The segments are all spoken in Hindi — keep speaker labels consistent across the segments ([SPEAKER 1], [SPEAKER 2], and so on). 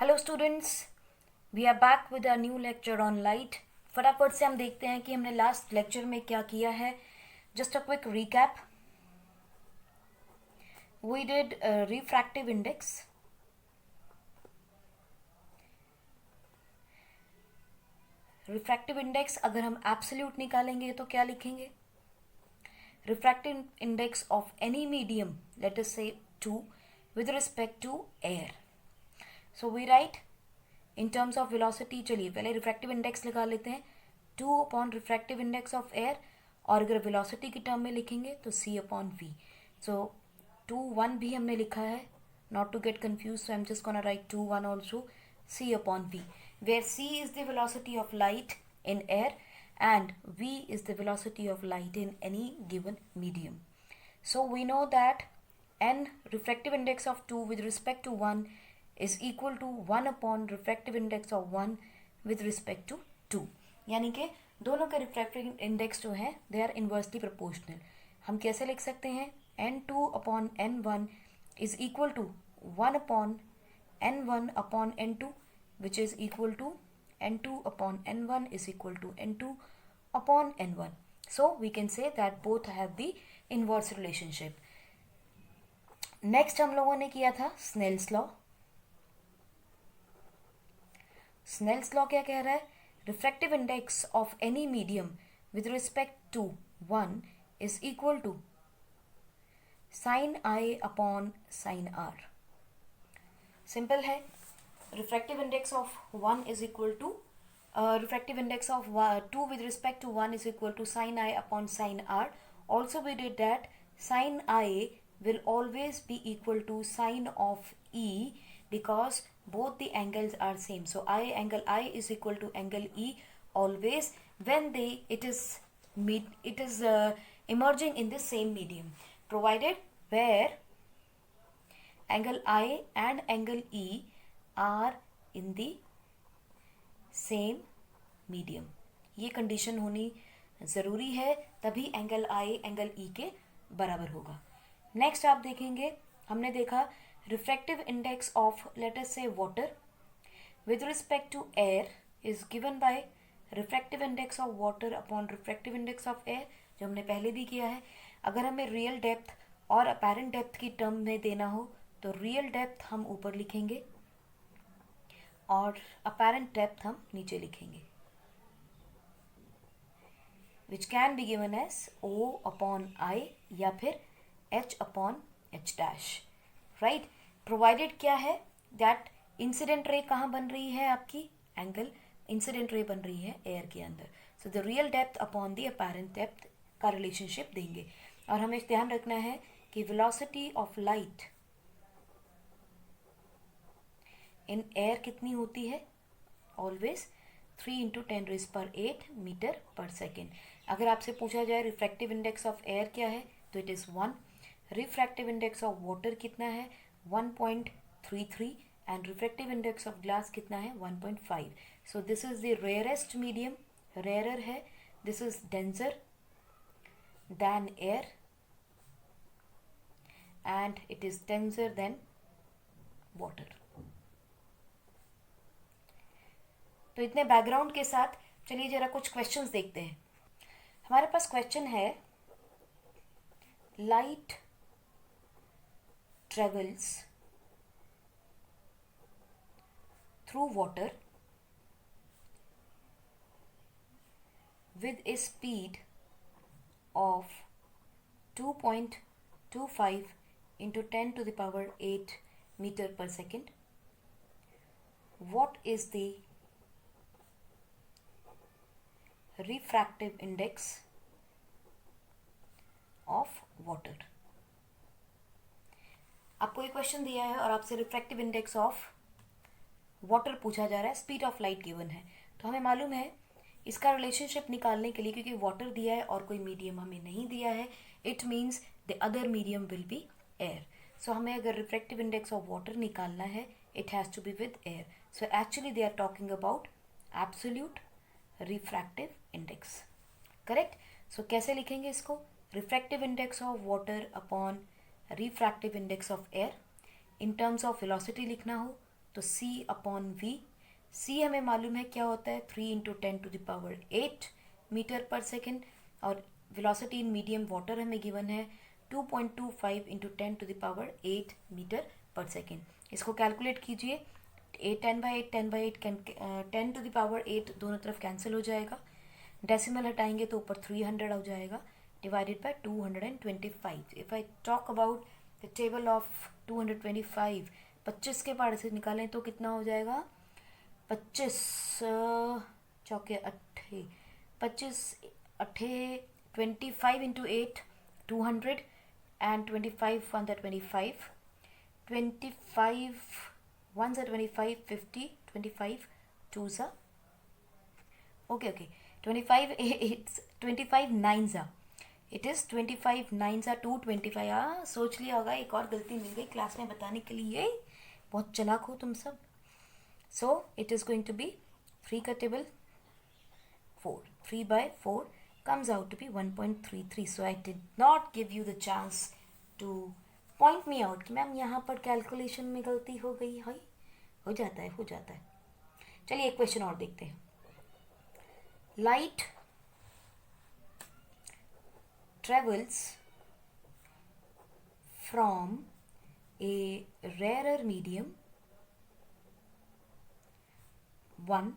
[SPEAKER 1] Hello students, we are back with a new lecture on light. फटाफट से हम देखते हैं कि हमने लास्ट लेक्चर में क्या किया है। Just a quick recap. We did refractive index, refractive index अगर हम एब्सोल्यूट निकालेंगे तो क्या लिखेंगे? Refractive index of any medium, let us say 2 with respect to air. So we write in terms of velocity। चलिए पहले रिफ्रैक्टिव इंडेक्स लगा लेते हैं, 2 upon refractive index of air. और अगर वेलोसिटी की टर्म में लिखेंगे तो c अपॉन v। सो 2 1 भी हमने लिखा है, not to get confuse, so I am just gonna write 2 1 also, c upon v, where c is the velocity of light in air and v is the velocity of light in any given medium. So we know that n refractive index of 2 with respect to 1 is equal to 1 upon refractive index of 1 with respect to 2. यानी कि दोनों के रिफ्रैक्टिव इंडेक्स जो है दे आर इन्वर्सली प्रोपोर्शनल। हम कैसे लिख सकते हैं? n2 upon n1 is equal to 1 upon n1 upon n2 which is equal to n2 upon n1 is equal to n2 upon n1. So we can say that both have the inverse relationship. Next हम लोगों ने किया था स्नेल्स लॉ। स्नेल्स लॉ क्या कह रहा है? Refractive index of any medium with respect to 1 is equal to sine I upon sine R. Simple है। refractive index of 1 is equal to refractive index of 2 with respect to 1 is equal to sin I upon sin R. Also we did that sin I will always be equal to sin of E because both the angles are same. So angle I is equal to angle E always when it is emerging in the same medium, provided where angle I and angle E are in the same medium. ये कंडीशन होनी ज़रूरी है, तभी एंगल आई एंगल ई के बराबर होगा। नेक्स्ट आप देखेंगे, हमने देखा refractive index of let us से water with respect to air is given by refractive index of water upon refractive index of air, जो हमने पहले भी किया है। अगर हमें रियल डेप्थ और अपैरेंट डेप्थ की टर्म में देना हो तो रियल डेप्थ हम ऊपर लिखेंगे और अपैरेंट डेप्थ हम नीचे लिखेंगे, which can be given as O upon I या फिर H upon H dash, right. Provided क्या है? दैट इंसिडेंट रे कहाँ बन रही है? आपकी एंगल इंसिडेंट रे बन रही है एयर के अंदर। So the real depth upon the apparent depth का रिलेशनशिप देंगे। और हमें ध्यान रखना है कि velocity of light in air कितनी होती है? ऑलवेज 3 इंटू 10⁸ मीटर पर सेकेंड। अगर आपसे पूछा जाए रिफ्रैक्टिव इंडेक्स ऑफ एयर क्या है तो it is 1। Refractive index of water कितना है? 1.33। And refractive index of glass कितना है? 1.5। So this is the rarest medium, rarer है। This is denser than air and it is denser than water. तो इतने बैकग्राउंड के साथ चलिए जरा कुछ क्वेश्चंस देखते हैं। हमारे पास क्वेश्चन है, light travels through water with a speed of 2.25 into 10 to the power 8 meter per second. What is the refractive index of water? आपको ये क्वेश्चन दिया है और आपसे रिफ्रैक्टिव इंडेक्स ऑफ वाटर पूछा जा रहा है, स्पीड ऑफ लाइट गिवन है। तो हमें मालूम है इसका रिलेशनशिप निकालने के लिए, क्योंकि वाटर दिया है और कोई मीडियम हमें नहीं दिया है, it means the other medium will be air. So हमें अगर रिफ्रैक्टिव इंडेक्स ऑफ वाटर निकालना है it has to be with air. So actually they are talking about absolute refractive index, correct. So कैसे लिखेंगे इसको? Refractive index of water upon refractive index of air. In terms of velocity लिखना हो तो c अपॉन v, c हमें मालूम है क्या होता है 3 इंटू 10⁸ मीटर पर सेकेंड, और वेलोसिटी इन मीडियम वाटर हमें गिवन है 2.25 इंटू 10⁸ मीटर पर सेकेंड। इसको कैलकुलेट कीजिए, 10/8 10/8 10⁸ दोनों तरफ कैंसिल हो जाएगा, डेसिमल हटाएंगे तो ऊपर 300 हो जाएगा, divided by 225। If I talk about the table of 225, 25 के पार्ट से निकालें तो कितना हो जाएगा, 25 चौके 25 into 8 200 and 25 1 25 25 1 25 50 25 2 okay 25 8 25 9 it is 25 9 225। हाँ सोच लिया होगा, एक और गलती मिल गई क्लास में बताने के लिए, बहुत चालाक हो तुम सब। So it is going to be 3 का table 4, 3/4 comes out to be 1.33. So I did not give you the chance to point me out कि मैम यहाँ पर कैलकुलेशन में गलती हो गई है। हो जाता है। चलिए एक क्वेश्चन और देखते हैं। Light travels from a rarer medium 1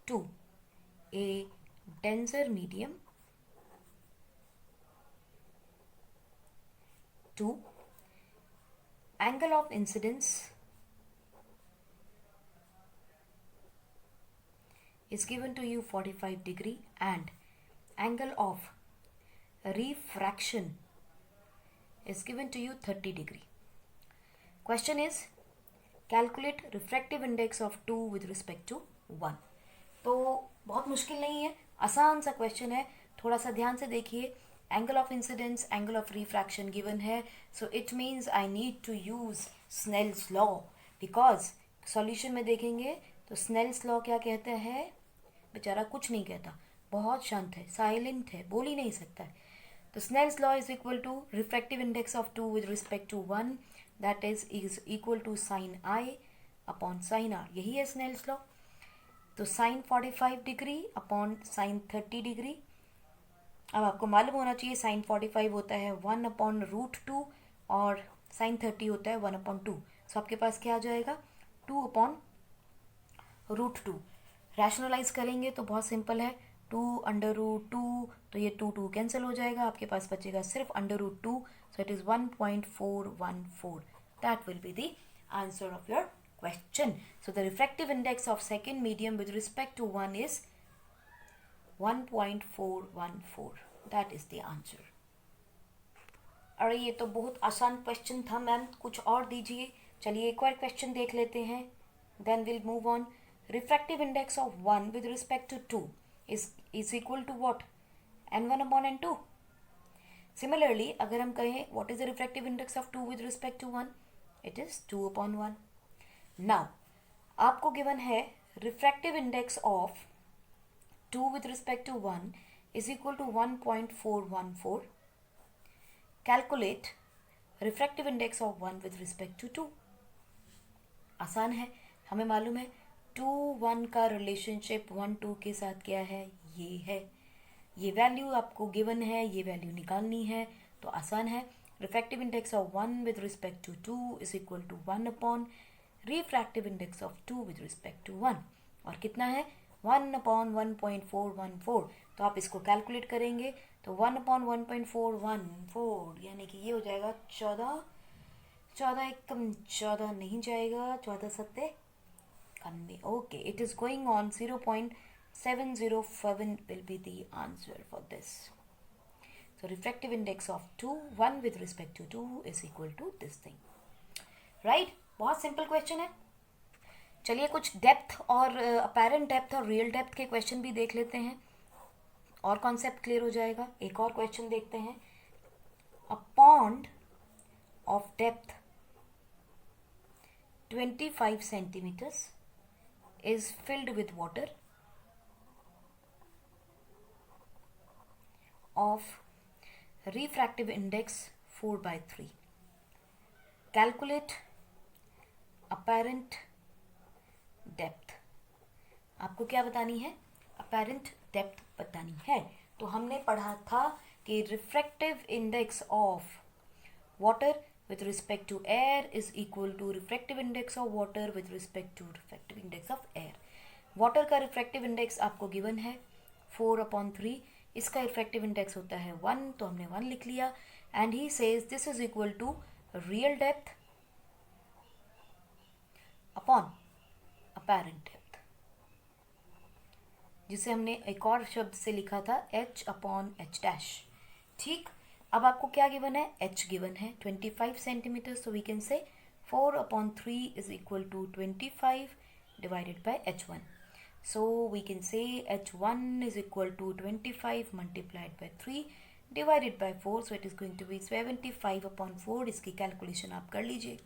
[SPEAKER 1] to a denser medium 2. Angle of incidence is given to you 45 degree and angle of refraction is given to you 30 degree. Question is calculate refractive index of 2 with respect to 1. तो बहुत मुश्किल नहीं है, आसान सा क्वेश्चन है, थोड़ा सा ध्यान से देखिए। Angle of incidence, angle of refraction given है, so it means I need to use Snell's law, because solution में देखेंगे तो स्नेल्स लॉ क्या कहते हैं, बेचारा कुछ नहीं कहता, बहुत शांत है, साइलेंट है, बोल ही नहीं सकता है। तो Snell's law is equal to refractive index of 2 with respect to 1, that is equal to sine I upon sine R, यही है स्नेल्स लॉ। तो sine 45 degree upon sine 30 degree, अब आपको मालूम होना चाहिए साइन 45 होता है 1/√2 और साइन 30 होता है 1/2, सो आपके पास क्या आ जाएगा 2/√2। रैशनलाइज करेंगे तो बहुत सिंपल है, 2/√2, तो ये 2 कैंसिल हो जाएगा, आपके पास बचेगा सिर्फ √2, so it is 1.414। That will be the answer of your question. So the refractive index of second medium with respect to 1 is 1.414. That is the answer. अरे ये तो बहुत आसान क्वेश्चन था मैम, कुछ और दीजिए। चलिए एक और क्वेश्चन देख लेते हैं, then we'll move on. Refractive index of 1 with respect to 2 is equal to what? n1/n2. Similarly, अगर हम कहें what is the refractive index of 2 with respect to 1? It is 2/1. Now, आपको गिवन है refractive index of 2 with respect to 1 is equal to 1.414। Calculate refractive index of 1 with respect to 2। आसान है, हमें मालूम है 2 1 का रिलेशनशिप 1 2 के साथ क्या है, ये है, ये वैल्यू आपको गिवन है, ये वैल्यू निकालनी है, तो आसान है। Refractive index of 1 with respect to 2 is equal to 1 upon refractive index of 2 with respect to 1, और कितना है 1/1.414। तो आप इसको कैलकुलेट करेंगे तो 1/1.414 यानी कि ये हो जाएगा 14 एकदम 14 नहीं जाएगा, 14 सत्ते 91। Okay, it is going on 0.707 will be the answer for this. So refractive index of 1 with respect to 2 is equal to this thing, right. बहुत सिंपल क्वेश्चन है। चलिए कुछ डेप्थ और अपेरेंट डेप्थ और रियल डेप्थ के क्वेश्चन भी देख लेते हैं और कॉन्सेप्ट क्लियर हो जाएगा। एक और क्वेश्चन देखते हैं। A pond of depth 25 centimetres is filled with water of refractive index 4/3। Calculate apparent आपको क्या बतानी है? अपेरेंट डेप्थ बतानी है। तो हमने पढ़ा था कि refractive index of water with respect to air is equal to refractive index of water with respect to refractive index of air. Water का रिफ्रैक्टिव इंडेक्स आपको गिवन है 4/3, इसका रिफ्रैक्टिव इंडेक्स होता है 1, तो हमने 1 लिख लिया। And he says this is equal to real depth upon apparent depth, जिसे हमने एक और शब्द से लिखा था H/H डैश। ठीक, अब आपको क्या गिवन है? H गिवन है 25 centimetre, so we can say 4/3 is equal to 25 divided by H1. So we can say H1 is equal to 25 multiplied by 3 divided by 4. So it is going to be 75/4. इसकी कैलकुलेशन आप कर लीजिए.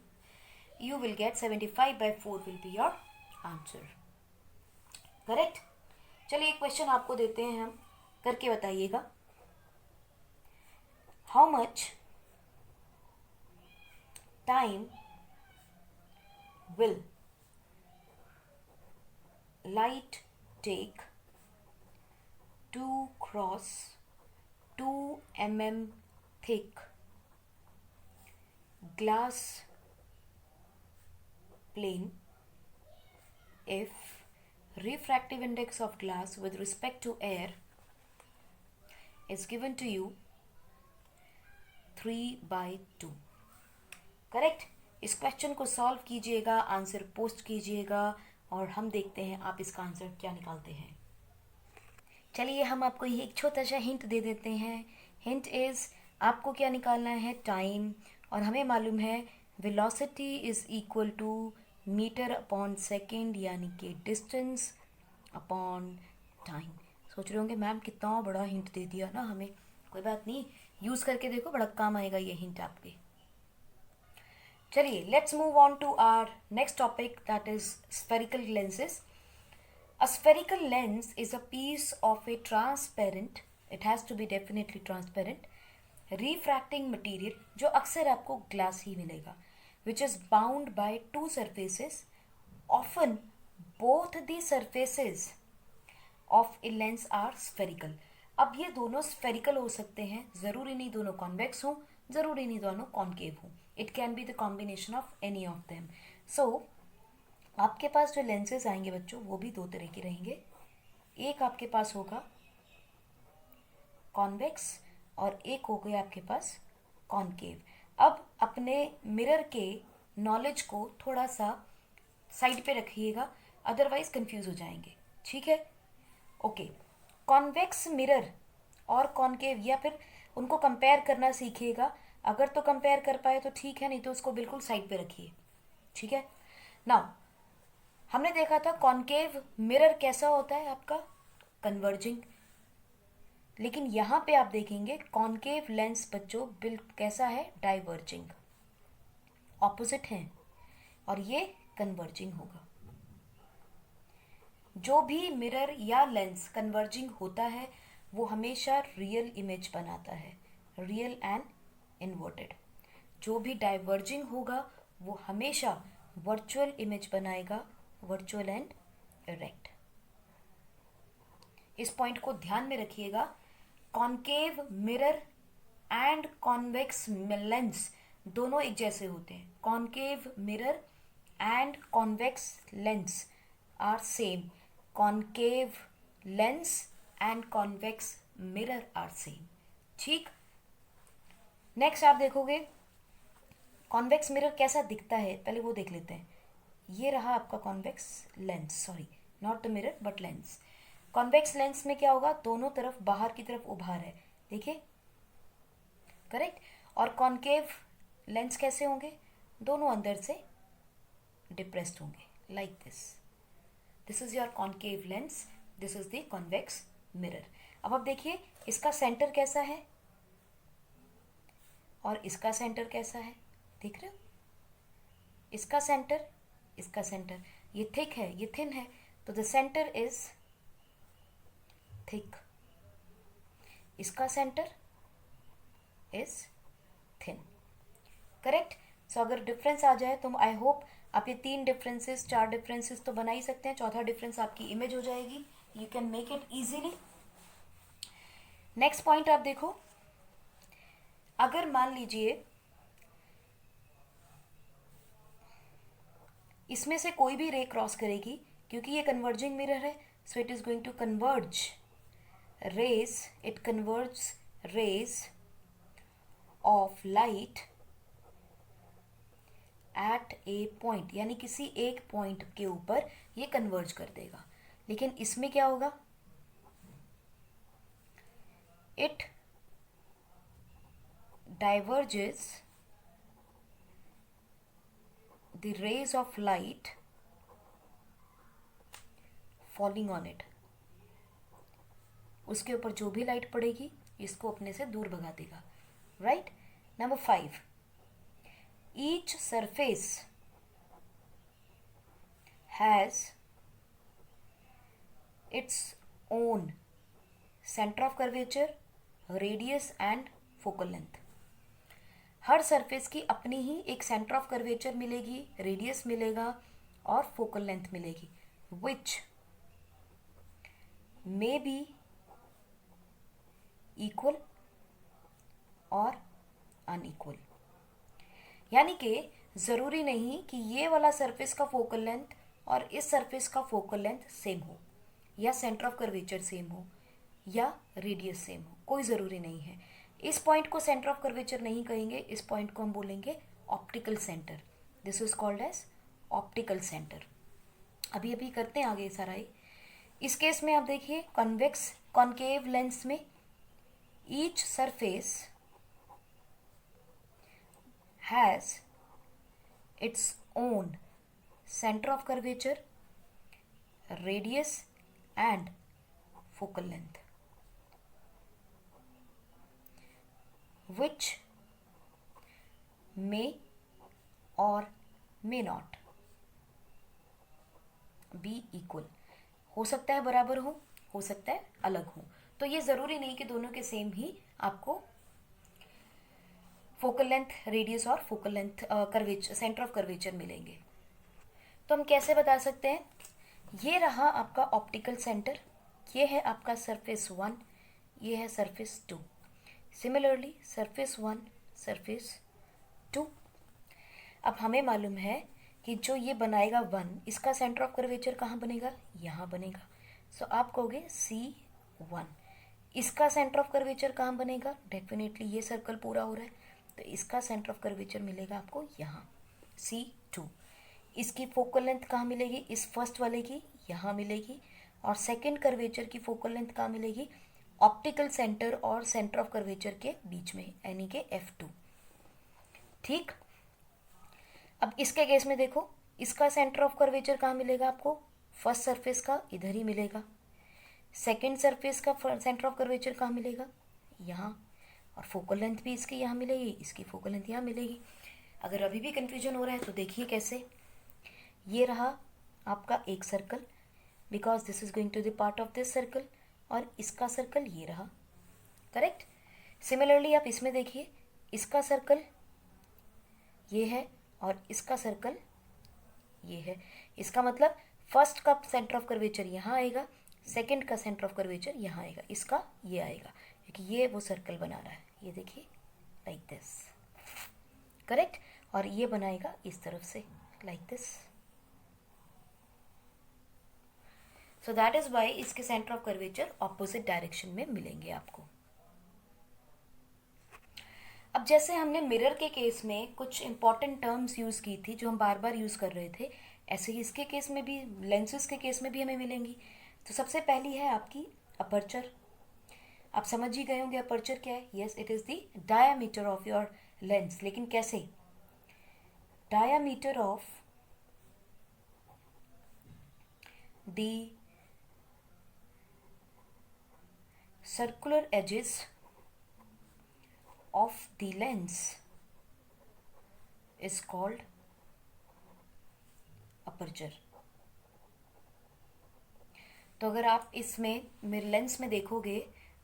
[SPEAKER 1] You will get 75/4 will be your answer. Correct? चलिए एक क्वेश्चन आपको देते हैं हम, करके बताइएगा. How much time will light take to cross 2 mm thick glass plane if refractive index of glass with respect to air is given to you 3/2. Correct? इस क्वेश्चन को सॉल्व कीजिएगा, आंसर पोस्ट कीजिएगा और हम देखते हैं आप इसका आंसर क्या निकालते हैं. चलिए हम आपको ये एक छोटा सा हिंट दे देते हैं. हिंट इज आपको क्या निकालना है? टाइम. और हमें मालूम है velocity is equal to metre upon second, यानी कि डिस्टेंस अपॉन टाइम. सोच रहे होंगे मैम कितना बड़ा हिंट दे दिया ना हमें. कोई बात नहीं, यूज़ करके देखो, बड़ा काम आएगा ये हिंट आपके. चलिए let's move on to our next topic, that is spherical lenses. A spherical lens is a piece of a transparent, it has to be definitely transparent, refracting material, जो अक्सर आपको ग्लास ही मिलेगा, which is bound by two surfaces. Often both the surfaces of a lens are spherical. अब ये दोनों स्फेरिकल हो सकते हैं, ज़रूरी नहीं दोनों कॉन्वेक्स हों, ज़रूरी नहीं दोनों कॉन्केव हों. It can be the combination of any of them. So आपके पास जो लेंसेज आएंगे बच्चों, वो भी दो तरह के रहेंगे. एक आपके पास होगा कॉन्वेक्स और एक हो गया आपके पास कॉन्केव. अब अपने मिरर के नॉलेज को थोड़ा सा साइड पे रखिएगा, अदरवाइज कंफ्यूज हो जाएंगे. ठीक है? ओके. कॉन्वेक्स मिरर और कॉन्केव, या फिर उनको कंपेयर करना सीखिएगा. अगर तो कंपेयर कर पाए तो ठीक है, नहीं तो उसको बिल्कुल साइड पे रखिए. ठीक है? नाउ हमने देखा था कॉन्केव मिरर कैसा होता है आपका? कन्वर्जिंग. लेकिन यहाँ पे आप देखेंगे कॉन्केव लेंस बच्चों कैसा है? डाइवर्जिंग. ऑपोजिट हैं, और ये कन्वर्जिंग होगा. जो भी मिरर या लेंस कन्वर्जिंग होता है वो हमेशा रियल इमेज बनाता है, रियल एंड इन्वर्टेड. जो भी डाइवर्जिंग होगा वो हमेशा वर्चुअल इमेज बनाएगा, वर्चुअल एंड इरेक्ट. इस पॉइंट को ध्यान में रखिएगा. Concave mirror and convex lens दोनों एक जैसे होते हैं. Concave mirror and convex lens are same. Concave lens and convex mirror are same. ठीक. नेक्स्ट आप देखोगे कॉन्वेक्स मिरर कैसा दिखता है, पहले वो देख लेते हैं. ये रहा आपका convex lens, sorry not the mirror but lens. Convex lens में क्या होगा? दोनों तरफ बाहर की तरफ उभार है, देखिए. करेक्ट. और कॉन्केव लेंस कैसे होंगे? दोनों अंदर से डिप्रेस्ड होंगे, like this. This is your concave lens, this is the convex mirror. अब आप देखिए इसका सेंटर कैसा है और इसका सेंटर कैसा है, देख रहे हो? इसका सेंटर, इसका सेंटर, ये थिक है, ये थिन है, तो द सेंटर इज थिक. इसका सेंटर इज थिन. करेक्ट. सो अगर डिफरेंस आ जाए तो आई होप आप ये 3 डिफरेंसेस 4 डिफरेंसेस तो बना ही सकते हैं, चौथा डिफरेंस आपकी इमेज हो जाएगी. You can make it easily. Next point आप देखो, अगर मान लीजिए इसमें से कोई भी रे क्रॉस करेगी, क्योंकि ये कन्वर्जिंग मिरर है, so it is going to converge rays, it converges rays of light at a point, यानी किसी एक पॉइंट के ऊपर ये कन्वर्ज कर देगा. लेकिन इसमें क्या होगा, it diverges the rays of light falling on it. उसके ऊपर जो भी लाइट पड़ेगी इसको अपने से दूर भगा देगा. Right. Number 5, each surface has its own centre of curvature, radius and focal length. Her surface की अपनी ही एक सेंटर ऑफ कर्वेचर मिलेगी, रेडियस मिलेगा और फोकल लेंथ मिलेगी, विच मे बी इक्वल और अनइक्वल. यानी कि ज़रूरी नहीं कि ये वाला सरफेस का फोकल लेंथ और इस सरफेस का फोकल लेंथ सेम हो, या सेंटर ऑफ कर्वेचर सेम हो, या रेडियस सेम हो, कोई ज़रूरी नहीं है. इस पॉइंट को सेंटर ऑफ कर्वेचर नहीं कहेंगे, इस पॉइंट को हम बोलेंगे optical centre. This is called as optical centre. अभी अभी करते हैं आगे सारा ही. इस केस में आप देखिए, कॉन्वेक्स कॉन्केव लेंस में each surface has its own center of curvature, radius and focal length, which may or may not be equal. हो सकता है बराबर हो सकता है अलग हो. तो ये ज़रूरी नहीं कि दोनों के सेम ही आपको फोकल लेंथ, रेडियस और focal length curvature, centre of curvature मिलेंगे. तो हम कैसे बता सकते हैं, ये रहा आपका ऑप्टिकल सेंटर, ये है आपका सरफेस 1, ये है सरफेस 2. Similarly surface 1, surface 2. अब हमें मालूम है कि जो ये बनाएगा 1, इसका सेंटर ऑफ कर्वेचर कहाँ बनेगा, यहाँ बनेगा. सो आप कहोगे C1. इसका सेंटर ऑफ कर्वेचर कहाँ बनेगा, डेफिनेटली ये सर्कल पूरा हो रहा है, तो इसका सेंटर ऑफ कर्वेचर मिलेगा आपको यहाँ C2. इसकी फोकल लेंथ कहाँ मिलेगी, इस फर्स्ट वाले की यहाँ मिलेगी, और सेकंड कर्वेचर की फोकल लेंथ कहाँ मिलेगी, ऑप्टिकल सेंटर और सेंटर ऑफ कर्वेचर के बीच में, यानी कि F2. ठीक. अब इसके केस में देखो, इसका सेंटर ऑफ कर्वेचर कहाँ मिलेगा आपको, फर्स्ट सरफेस का इधर ही मिलेगा, सेकेंड सरफेस का सेंटर ऑफ कर्वेचर कहाँ मिलेगा, यहाँ, और फोकल लेंथ भी इसकी यहाँ मिलेगी, इसकी फोकल लेंथ यहाँ मिलेगी. अगर अभी भी कन्फ्यूजन हो रहा है तो देखिए कैसे. ये रहा आपका एक circle, because this is going to the part of this circle, और इसका सर्कल ये रहा. करेक्ट. सिमिलरली आप इसमें देखिए, इसका सर्कल ये है और इसका सर्कल ये है. इसका मतलब फर्स्ट का सेंटर ऑफ कर्वेचर यहाँ आएगा, सेकंड का सेंटर ऑफ कर्वेचर यहाँ आएगा, इसका ये आएगा, क्योंकि ये वो सर्कल बना रहा है. ये देखिए लाइक दिस. करेक्ट. और ये बनाएगा इस तरफ से like this. So that is why इसके centre of curvature opposite direction में मिलेंगे आपको. अब जैसे हमने मिरर के केस में कुछ इंपॉर्टेंट टर्म्स यूज़ की थी जो हम बार बार यूज़ कर रहे थे, ऐसे ही इसके केस में भी, लेंसेज के केस में भी हमें मिलेंगी. तो सबसे पहली है आपकी अपर्चर. आप समझ ही गए होंगे अपर्चर क्या है. Yes, it is the diameter of your lens. लेकिन कैसे, diameter of the circular edges of the lens is called aperture. तो अगर आप इसमें मेरे लेंस में देखोगे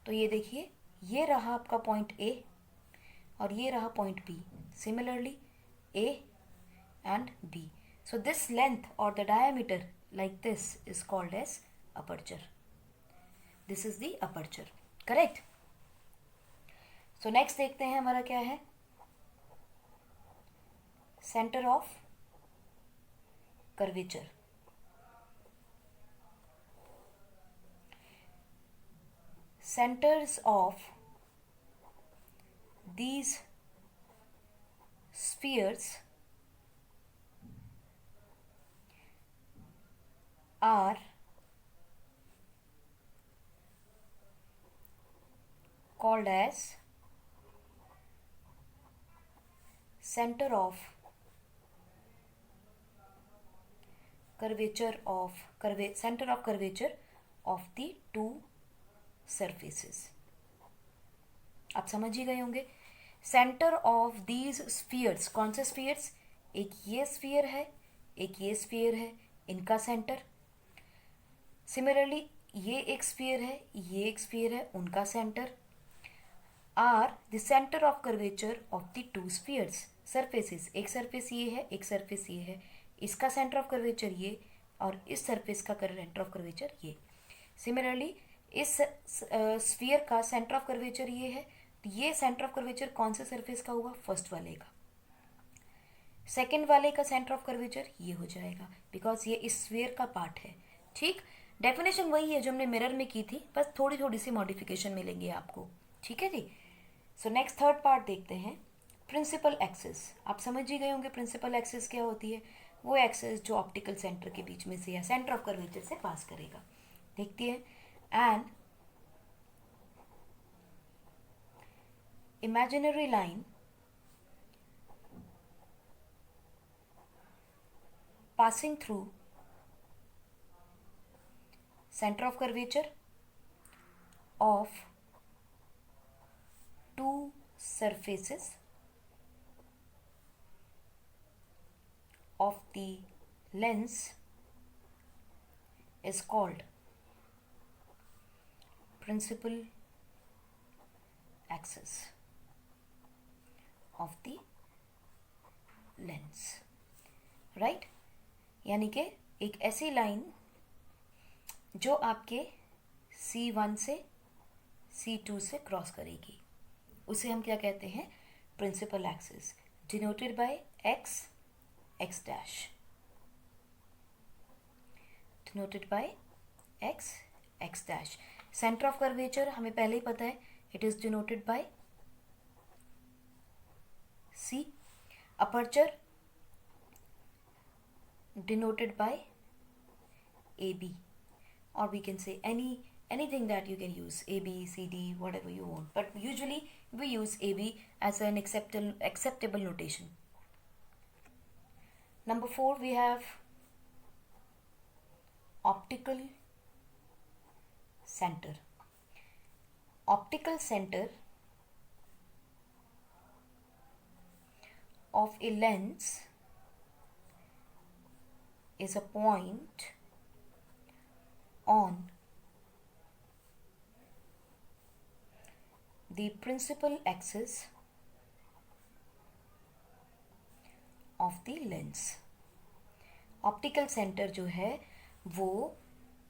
[SPEAKER 1] तो ये देखिए, ये रहा आपका पॉइंट A और ये रहा point B. Similarly A and B. So this length or the diameter like this is called as aperture. This is the aperture. Correct? So next देखते हैं हमारा क्या है, center of curvature. Centers of these spheres are called as center of curvature of the two surfaces. आप समझ ही गए होंगे. सेंटर ऑफ दीज स्फीयर्स, कौन से स्फीयर्स, एक ये स्फीयर है, एक ये स्फीयर है, इनका सेंटर. सिमिलरली ये एक स्फीयर है, ये एक स्फीयर है, उनका centre are the centre of curvature of the two spheres surfaces. एक सरफेस ये है, एक सरफेस ये है, इसका सेंटर ऑफ कर्वेचर ये और इस सरफेस का सेंटर ऑफ कर्वेचर ये. सिमिलरली इस स्फीयर का सेंटर ऑफ कर्वेचर ये है, तो ये सेंटर ऑफ कर्वेचर कौन से सरफेस का हुआ, फर्स्ट वाले का. सेकंड वाले का सेंटर ऑफ कर्वेचर ये हो जाएगा बिकॉज ये इस स्फीयर का पार्ट है. ठीक, डेफिनेशन वही है जो हमने मिरर में की थी, बस थोड़ी थोड़ी सी मॉडिफिकेशन मिलेंगे आपको. ठीक है जी. सो नेक्स्ट थर्ड पार्ट देखते हैं, प्रिंसिपल एक्सिस. आप समझ ही गए होंगे प्रिंसिपल एक्सिस क्या होती है. वो एक्सिस जो ऑप्टिकल सेंटर के बीच में से या सेंटर ऑफ कर्वेचर से पास करेगा. देखते हैं. And imaginary line passing through center of curvature of two surfaces of the lens is called principal axis of the lens. Right, यानी कि एक ऐसी लाइन जो आपके C1 से C2 से क्रॉस करेगी, उसे हम क्या कहते हैं, principal axis, denoted by x, x dash, denoted by x, x dash. Centre of curvature हमें पहले ही पता है, it is denoted by C. Aperture denoted by AB, or we can say anything that you can use, AB, CD, whatever you want, but usually we use AB as an acceptable notation. Number 4 we have optical center. Optical center of a lens is a point on the principal axis of the lens. Optical centre जो है वो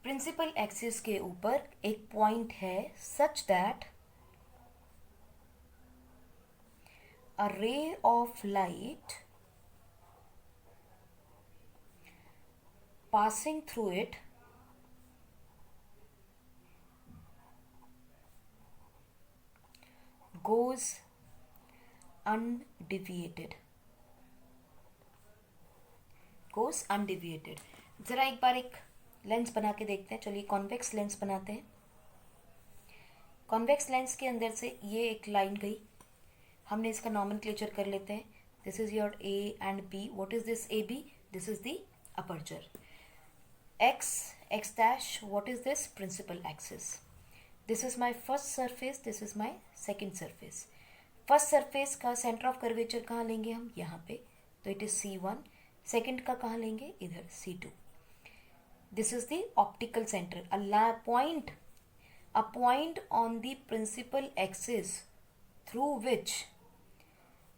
[SPEAKER 1] प्रिंसिपल एक्सिस के ऊपर एक पॉइंट है such that a ray of light passing through it goes undeviated. ज़रा एक बार एक लेंस बना के देखते हैं. चलिए कॉन्वेक्स लेंस बनाते हैं. कॉन्वेक्स लेंस के अंदर से ये एक लाइन गई, हमने इसका नॉमेनक्लेचर कर लेते हैं. This is your A and B. What is this AB? This is the aperture. X, x dash, what is this? Principal axis. This is my first surface, this is my second surface. First surface का सेंटर ऑफ कर्वेचर कहाँ लेंगे हम, यहाँ पे, तो इट इज C1. सेकेंड का कहाँ लेंगे, इधर C2. This is the optical centre, a point on the principal axis through which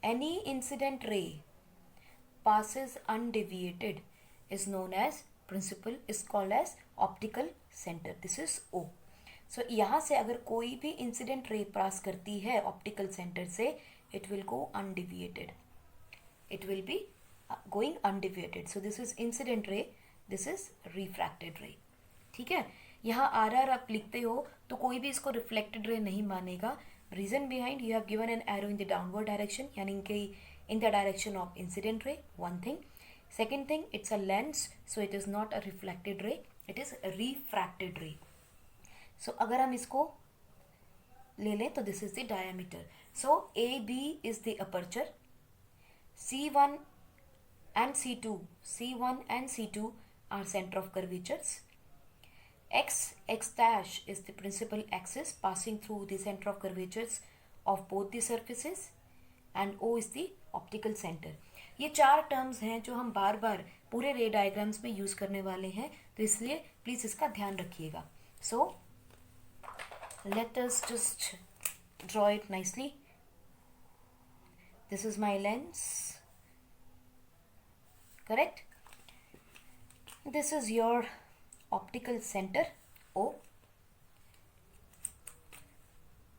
[SPEAKER 1] any incident ray passes undeviated is known as principal is called as optical center. This is O. So यहाँ से अगर कोई भी इंसिडेंट रे पास करती है ऑप्टिकल सेंटर से, it will go undeviated. It will be going undeviated. So this is incident ray, this is refracted ray. ठीक है, यहाँ RR आप लिखते हो तो कोई भी इसको रिफ्लेक्टेड रे नहीं मानेगा. Reason behind, you have given an arrow in the downward direction, यानी कि in the direction of incident ray. One thing. Second thing, it's a lens, so it is not a reflected ray, it is a refracted ray. So अगर हम इसको ले लें तो this is the diameter. So AB is the aperture. C1 and C2 are center of curvatures. X dash is the principal axis passing through the center of curvatures of both the surfaces, and O is the optical centre. ये 4 टर्म्स हैं जो हम बार बार पूरे रे डायग्राम्स में यूज करने वाले हैं, तो इसलिए प्लीज इसका ध्यान रखिएगा. So let us just draw it nicely. This is my lens, correct. This is your optical centre O.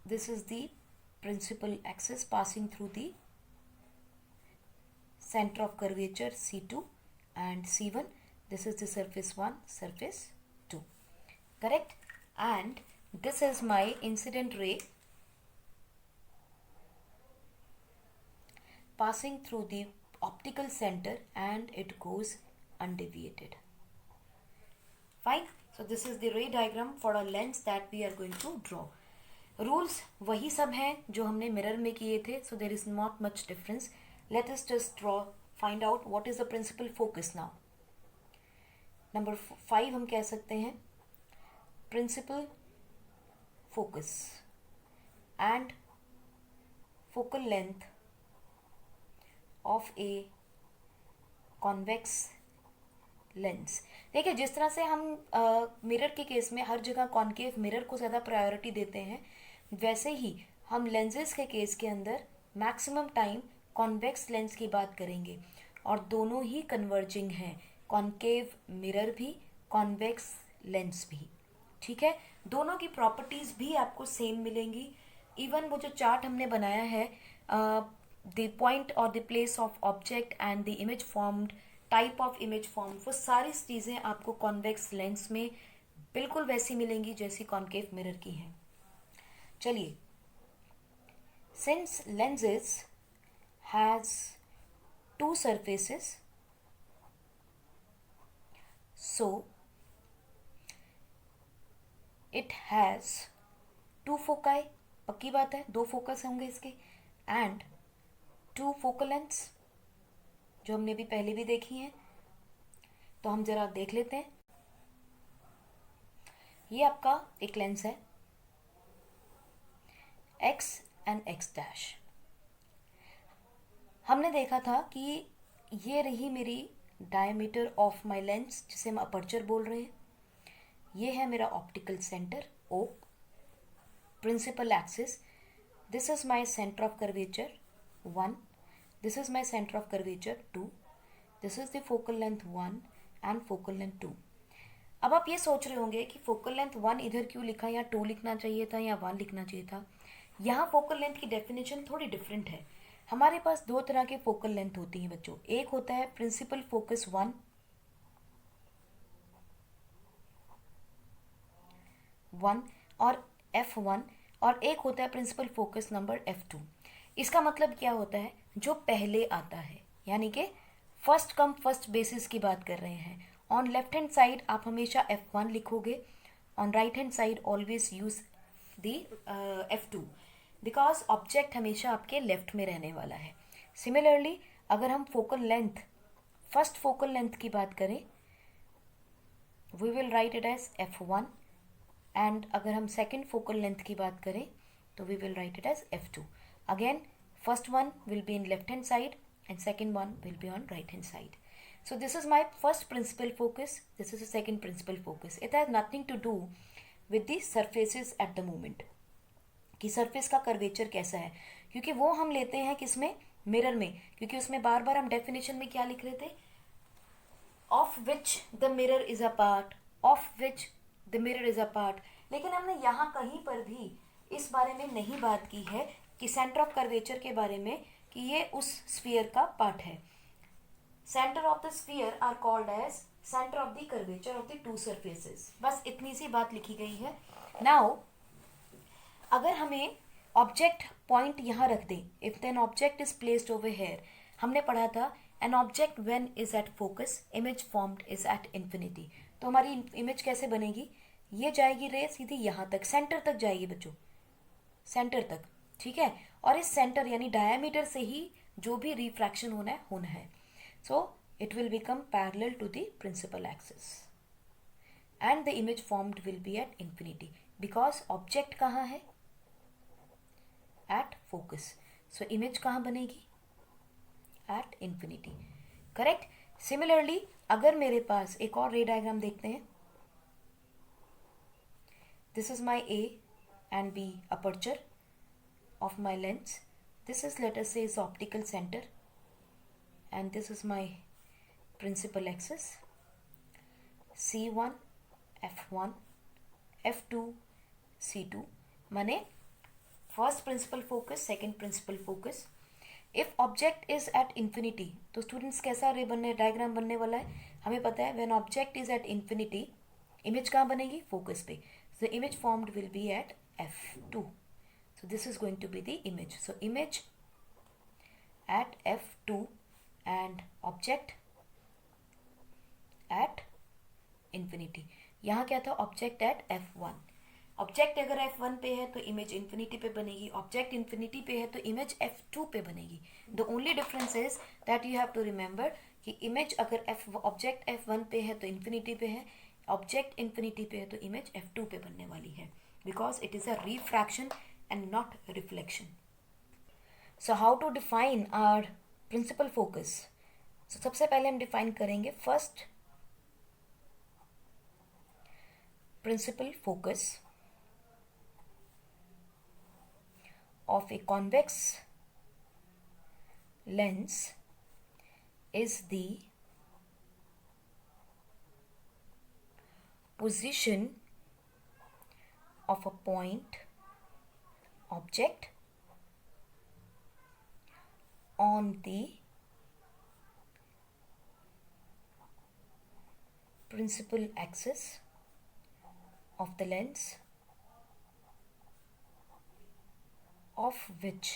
[SPEAKER 1] This is the principal axis passing through the center of curvature C2 and C1. This is the surface 1, surface 2, correct. And this is my incident ray passing through the optical center and it goes undeviated. Fine. So this is the ray diagram for a lens that we are going to draw. Rules वही सब हैं जो हमने मिरर में किए थे, so there is not much difference. Let us just draw, find out what is the principal focus now. Number 5 हम कह सकते हैं principal focus and focal length of a convex lens. देखिए, जिस तरह से हम मिरर के केस में हर जगह कॉन्केव मिरर को ज़्यादा प्रायोरिटी देते हैं, वैसे ही हम लेंसेज के केस के अंदर मैक्सिमम टाइम कॉन्वेक्स लेंस की बात करेंगे. और दोनों ही कन्वर्जिंग हैं, कॉन्केव मिरर भी, कॉन्वेक्स लेंस भी. ठीक है, दोनों की प्रॉपर्टीज़ भी आपको सेम मिलेंगी. इवन वो जो चार्ट हमने बनाया है, द पॉइंट और the place of object and the image formed, type of image form, वो सारी चीज़ें आपको कॉन्वेक्स लेंस में बिल्कुल वैसी मिलेंगी जैसी कॉन्केव मिरर की हैं. चलिए, since lenses has 2 surfaces, so it has 2 foci. पक्की बात है, 2 फोकस होंगे इसके, एंड 2 focal lengths जो हमने भी पहले भी देखी हैं. तो हम जरा देख लेते हैं. ये आपका एक लेंस है X एंड X डैश. हमने देखा था कि ये रही मेरी डायमीटर ऑफ माय लेंस, जिसे हम अपर्चर बोल रहे हैं. ये है मेरा optical centre O, principal axis. This is my centre of curvature 1. This is my center of curvature 2. This is the focal length 1 and focal length 2. अब आप ये सोच रहे होंगे कि फोकल लेंथ 1 इधर क्यों लिखा, या 2 लिखना चाहिए था या 1 लिखना चाहिए था. यहाँ फोकल लेंथ की डेफिनेशन थोड़ी डिफरेंट है. हमारे पास 2 तरह के फोकल लेंथ होती हैं बच्चों. एक होता है प्रिंसिपल फोकस 1 और F1, और एक होता है प्रिंसिपल फोकस नंबर F2. इसका मतलब क्या होता है, जो पहले आता है, यानी कि फर्स्ट कम फर्स्ट बेसिस की बात कर रहे हैं. ऑन लेफ्ट हैंड साइड आप हमेशा F1 लिखोगे, on right hand side always use the F2, because object हमेशा आपके लेफ्ट में रहने वाला है. सिमिलरली अगर हम focal length, first focal length की बात करें, we will write it as F1, and अगर हम सेकेंड फोकल लेंथ की बात करें तो we will write it as F2. Again, first one will be in left hand side and second one will be on right hand side. So this is my first principal focus, this is the second principal focus. It has nothing to do with the surfaces at the moment, कि surface का curvature कैसा है, क्योंकि वो हम लेते हैं किसमें, मिरर में, क्योंकि उसमें बार बार हम definition में क्या लिख रहे थे, of which the mirror is a part, of which the mirror is a part. लेकिन हमने यहाँ कहीं पर भी इस बारे में नहीं बात की है कि सेंटर ऑफ कर्वेचर के बारे में कि ये उस स्फीयर का पार्ट है. Centre of the sphere are called as centre of the curvature of the two surfaces. बस इतनी सी बात लिखी गई है. नाउ अगर हमें ऑब्जेक्ट पॉइंट यहाँ रख दें, if then object is placed over here, हमने पढ़ा था an object when is at focus image formed is at infinity. तो हमारी इमेज कैसे बनेगी? ये जाएगी रे सीधी यहाँ तक, सेंटर तक जाएगी बच्चों, सेंटर तक. ठीक है. और इस सेंटर यानी डायमीटर से ही जो भी रिफ्रैक्शन होना है होना है. So it will become parallel to the principal axis and the image formed will be at infinity because object कहाँ है? At focus. सो इमेज कहाँ बनेगी? At infinity. करेक्ट. सिमिलरली अगर मेरे पास एक और रे डायग्राम देखते हैं. This is my A and B aperture of my lens. This is, let us say, is optical center and this is my principal axis. C1, F1, F2, C2 माने first principal focus, second principal focus. If object is at infinity, तो students कैसा रे बनने डायग्राम बनने वाला है? हमें पता है when object is at infinity, image कहाँ बनेगी? Focus पे. So the image formed will be at F2. So this is going to be the image. So image at F2 and object at infinity. यहाँ क्या था? Object at F1. ऑब्जेक्ट अगर F1 पे है तो इमेज इन्फिनिटी पे बनेगी, ऑब्जेक्ट इन्फिनिटी पे है तो इमेज F2 पे बनेगी. The only difference is that you have to remember कि इमेज अगर ऑब्जेक्ट F1 पे है तो इन्फिनिटी पे है, ऑब्जेक्ट इन्फिनिटी पे है तो इमेज F2 पे बनने वाली है because it is a refraction and not reflection. So how to define our principal focus? So सबसे पहले हम डिफाइन करेंगे first principal focus of a convex lens is the position of a point object on the principal axis of the lens of which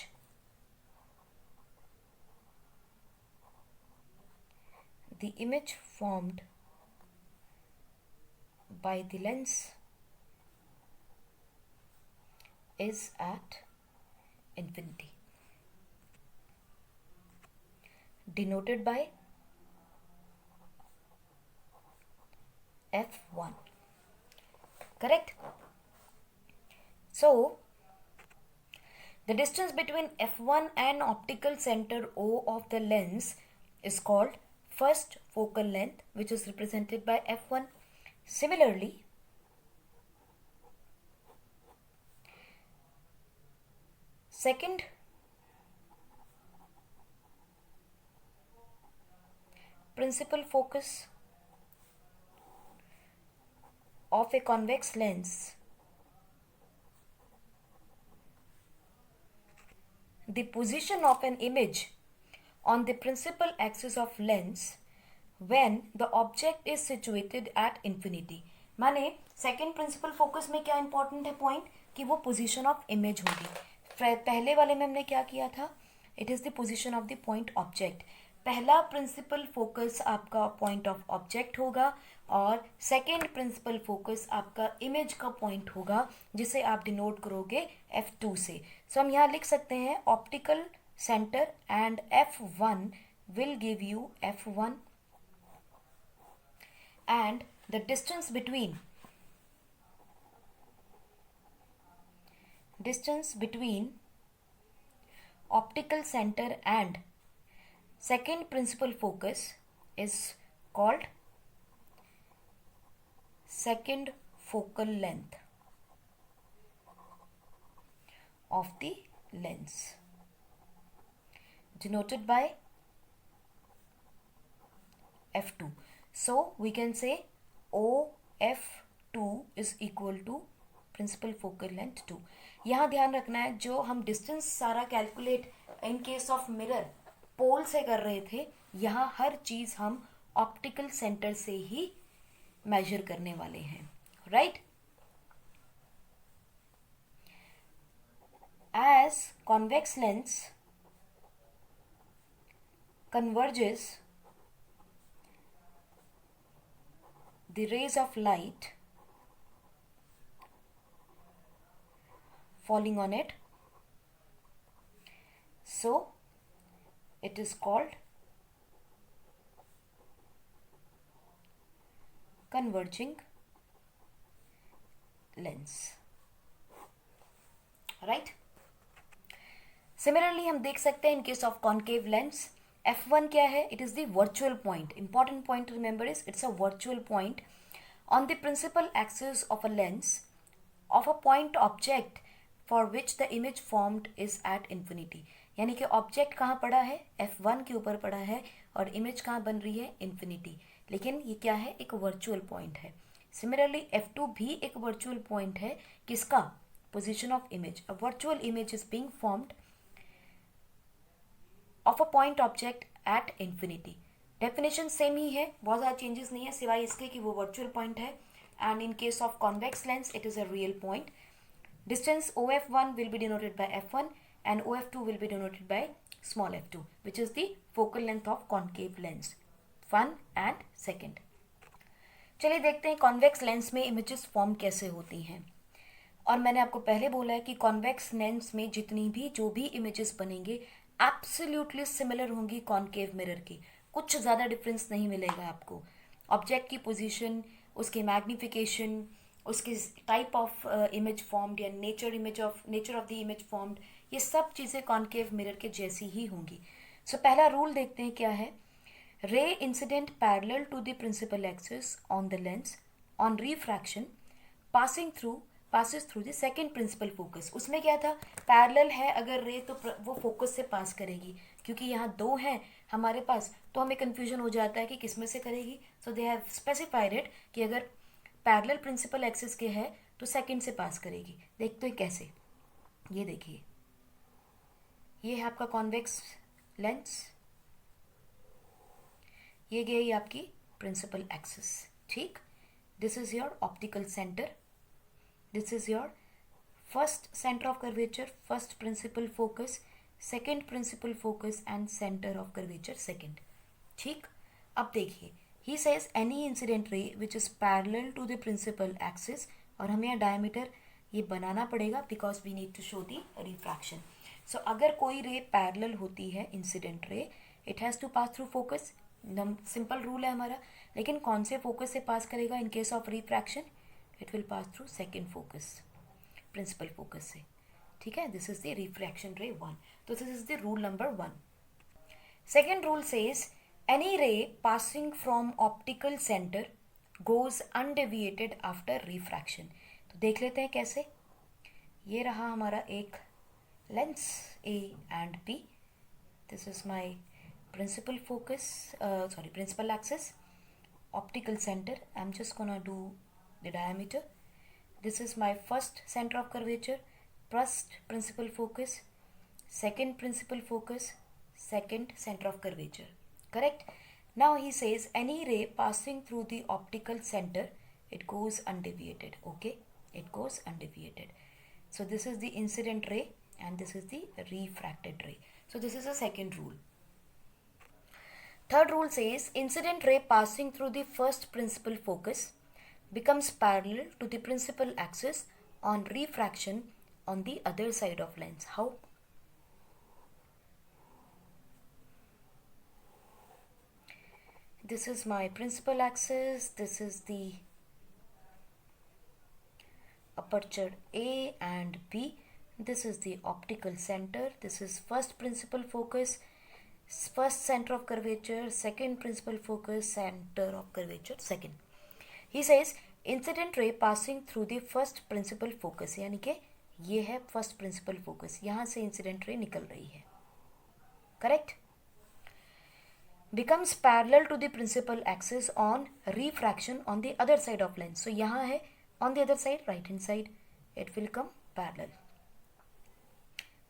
[SPEAKER 1] the image formed by the lens is at infinity, denoted by F1. Correct? So the distance between F1 and optical center O of the lens is called first focal length, which is represented by F1. Similarly, second principal focus of a convex lens, the position of an image on the principal axis of lens when the object is situated at infinity. माने सेकेंड प्रिंसिपल फोकस में क्या इंपॉर्टेंट है पॉइंट कि वो पोजीशन ऑफ इमेज होगी. पहले वाले में हमने क्या किया था? It is the position of the point object. पहला प्रिंसिपल फोकस आपका पॉइंट ऑफ ऑब्जेक्ट होगा और सेकेंड प्रिंसिपल फोकस आपका इमेज का पॉइंट होगा जिसे आप डिनोट करोगे F2 से. सो हम यहाँ लिख सकते हैं optical centre and F1 will give you F1 and the distance between optical center and second principal focus is called second focal length of the lens, denoted by F2. So we can say OF2 is equal to principal focal length 2. यहाँ ध्यान रखना है, जो हम डिस्टेंस सारा calculate in case of mirror pole से कर रहे थे, यहाँ हर चीज हम ऑप्टिकल सेंटर से ही मेजर करने वाले हैं, right. As convex lens converges the rays of light falling on it, so it is called converging lens, right. Similarly हम देख सकते हैं in case of concave lens, F1 क्या है? It is the virtual point. Important point to remember is it's a virtual point on the principal axis of a lens of a point object for which the image formed is at infinity. यानी कि ऑब्जेक्ट कहाँ पड़ा है? F1 के ऊपर पड़ा है और इमेज कहाँ बन रही है? इन्फिनिटी. लेकिन ये क्या है? एक वर्चुअल पॉइंट है. सिमिलरली F2 भी एक वर्चुअल पॉइंट है. किसका? Position of image. A virtual image is being formed of a point object at infinity. Definition same ही है, बहुत ज़्यादा चेंजेस नहीं है सिवाय इसके कि वो वर्चुअल पॉइंट है. And in case of convex lens it is a real point. Distance OF1 will be denoted by F1 and OF2 will be denoted by small f2, which is the focal length of concave lens. 1 and 2. चलिए देखते हैं कॉन्वेक्स लेंस में इमेजेस फॉर्म कैसे होती हैं. और मैंने आपको पहले बोला है कि कॉन्वेक्स लेंस में जितनी भी जो भी इमेजेस बनेंगे एब्सोल्युटली सिमिलर होंगी कॉनकेव मिरर की. कुछ ज़्यादा डिफरेंस नहीं मिलेगा आपको. ऑब्जेक्ट की पोजीशन, उसके मैग्निफिकेशन, उसके टाइप ऑफ इमेज फॉर्म्ड या nature of the image formed, ये सब चीज़ें कॉनकेव मिरर के जैसी ही होंगी. सो पहला रूल देखते हैं क्या है. Ray incident parallel to the principal axis on the lens on refraction passes through the second principal focus. उसमें क्या था? पैरेलल है अगर रे तो वो फोकस से पास करेगी. क्योंकि यहाँ दो हैं हमारे पास तो हमें कंफ्यूजन हो जाता है कि किस में से करेगी. सो दे हैव स्पेसिफाइड इट कि अगर पैरेलल प्रिंसिपल एक्सिस के है तो सेकंड से पास करेगी. देखते हैं कैसे. ये देखिए, ये है आपका कॉन्वेक्स लेंस, ये गई आपकी प्रिंसिपल एक्सिस. ठीक, this is your optical centre. This is your first center of curvature, first principal focus, second principal focus and center of curvature second. ठीक, अब देखिए, he says any incident ray which is parallel to the principal axis, और हमें यहाँ diameter ये बनाना पड़ेगा because we need to show the refraction. So अगर कोई रे parallel होती है incident ray, it has to pass through focus. Simple rule है हमारा. लेकिन कौन से फोकस से पास करेगा इन case of refraction? It will pass through second focus, principal focus से. ठीक है, this is the refraction ray 1. तो this is the rule number 1. Second rule says any ray passing from optical center goes undeviated after refraction. तो देख लेते हैं कैसे. ये रहा हमारा एक lens A and B. This is my principal focus, principal axis, optical center. I'm just gonna do the diameter. This is my first center of curvature, first principal focus, second principal focus, second center of curvature. Correct? Now he says any ray passing through the optical center, it goes undeviated. Okay, it goes undeviated. So this is the incident ray and this is the refracted ray. So this is the second rule. Third rule says incident ray passing through the first principal focus becomes parallel to the principal axis on refraction on the other side of lens. How? This is my principal axis, this is the aperture A and B, this is the optical center, this is first principal focus, first center of curvature, second principal focus, center of curvature second. He says incident ray passing through the first principal focus, यानी कि ये है फर्स्ट प्रिंसिपल फोकस, यहाँ से इंसिडेंट रे निकल रही है. Correct. becomes parallel to the principal axis on refraction on the other side of lens. So यहाँ है on the other side, right hand side, it will come parallel.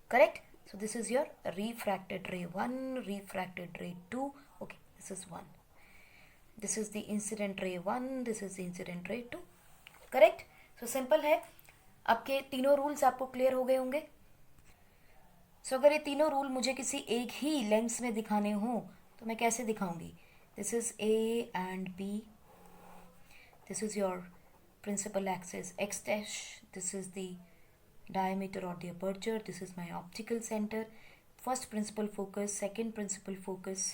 [SPEAKER 1] Correct? So this is your refracted ray 1, refracted ray 2. Okay, this is 1. This is the incident ray 1, this is the incident ray 2. Correct? So simple है. आपके तीनों रूल्स आपको क्लियर हो गए होंगे. सो अगर ये तीनों रूल मुझे किसी एक ही लेंस में दिखाने हो तो मैं कैसे दिखाऊंगी? This is A and B. This is your principal axis X dash. This is the diameter or the aperture. This is my optical center. First principal focus, second principal focus,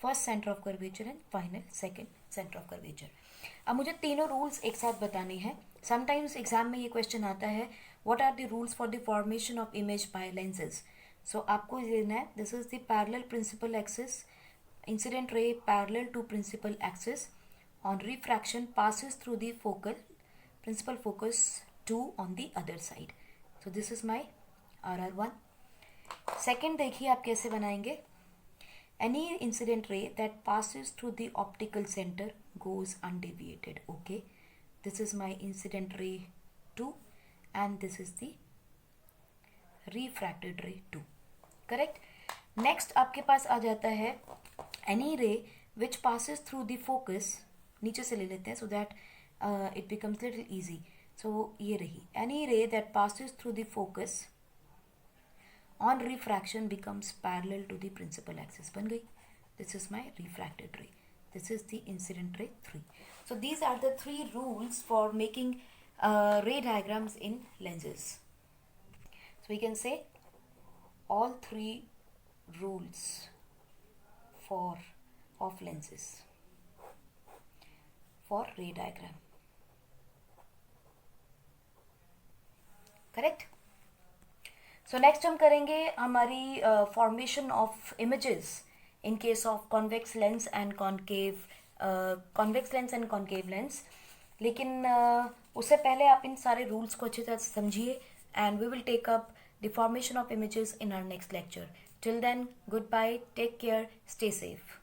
[SPEAKER 1] first center of curvature and final second center of curvature. अब मुझे तीनों रूल्स एक साथ बताने हैं. समटाइम्स एग्जाम में ये क्वेश्चन आता है, what are the rules for the formation of image by lenses. So आपको लेना है, this is the parallel principal axis, incident ray parallel to principal axis on refraction passes through the focal principal focus 2 on the other side. So this is my RR1. Second देखिए आप कैसे बनाएंगे. Any incident ray that passes through the optical center goes undeviated. Okay, this is my incident ray 2 and this is the refracted ray 2. Correct? Next आपके पास आ जाता है any ray which passes through the focus. नीचे से ले लेते हैं so that it becomes little easy. So ये रही, any ray that passes through the focus on refraction becomes parallel to the principal axis. बन गई. This is my refracted ray. This is the incident ray 3. So these are the 3 rules for making ray diagrams in lenses. So we can say all 3 rules of lenses for ray diagram. Correct. So next हम करेंगे हमारी formation of images in case of convex lens and concave lens. लेकिन उससे पहले आप इन सारे रूल्स को अच्छी तरह से समझिए and we will take up the formation of images in our next lecture. Till then, good bye, take care, stay safe.